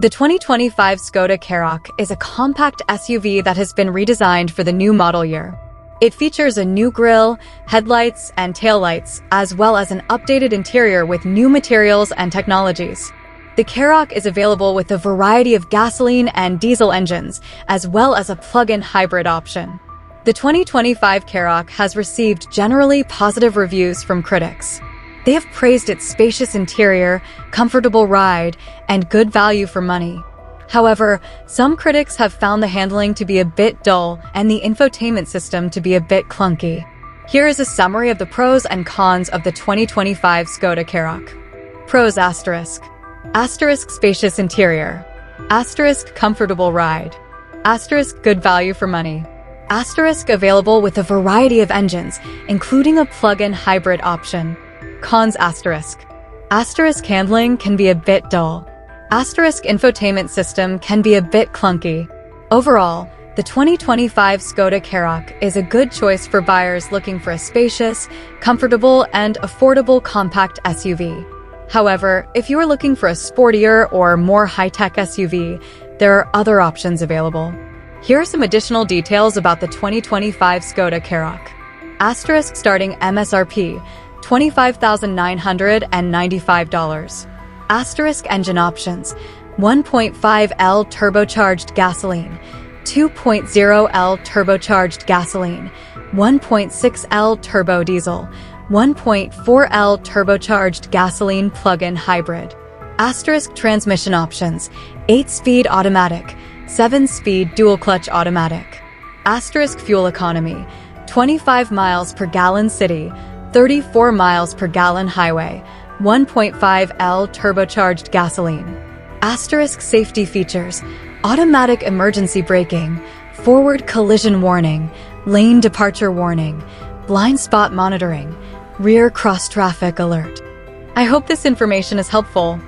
The 2025 Skoda Karoq is a compact SUV that has been redesigned for the new model year. It features a new grille, headlights, and taillights, as well as an updated interior with new materials and technologies. The Karoq is available with a variety of gasoline and diesel engines, as well as a plug-in hybrid option. The 2025 Karoq has received generally positive reviews from critics. They have praised its spacious interior, comfortable ride, and good value for money. However, some critics have found the handling to be a bit dull and the infotainment system to be a bit clunky. Here is a summary of the pros and cons of the 2025 Skoda Karoq. Pros asterisk. Asterisk spacious interior. Asterisk comfortable ride. Asterisk good value for money. Asterisk available with a variety of engines, including a plug-in hybrid option. Cons asterisk. Asterisk handling can be a bit dull. Asterisk infotainment system can be a bit clunky. Overall, the 2025 Skoda Karoq is a good choice for buyers looking for a spacious, comfortable, and affordable compact SUV. However, if you are looking for a sportier or more high-tech SUV, there are other options available. Here are some additional details about the 2025 Skoda Karoq. Asterisk starting MSRP $25,995. Asterisk engine options: 1.5L turbocharged gasoline, 2.0L turbocharged gasoline, 1.6L turbo diesel, 1.4L turbocharged gasoline plug-in hybrid. Asterisk transmission options: 8-speed automatic, 7-speed dual-clutch automatic. Asterisk fuel economy: 25 miles per gallon city, 34 miles per gallon highway, 1.5L turbocharged gasoline. Asterisk safety features: automatic emergency braking, forward collision warning, lane departure warning, blind spot monitoring, rear cross traffic alert. I hope this information is helpful.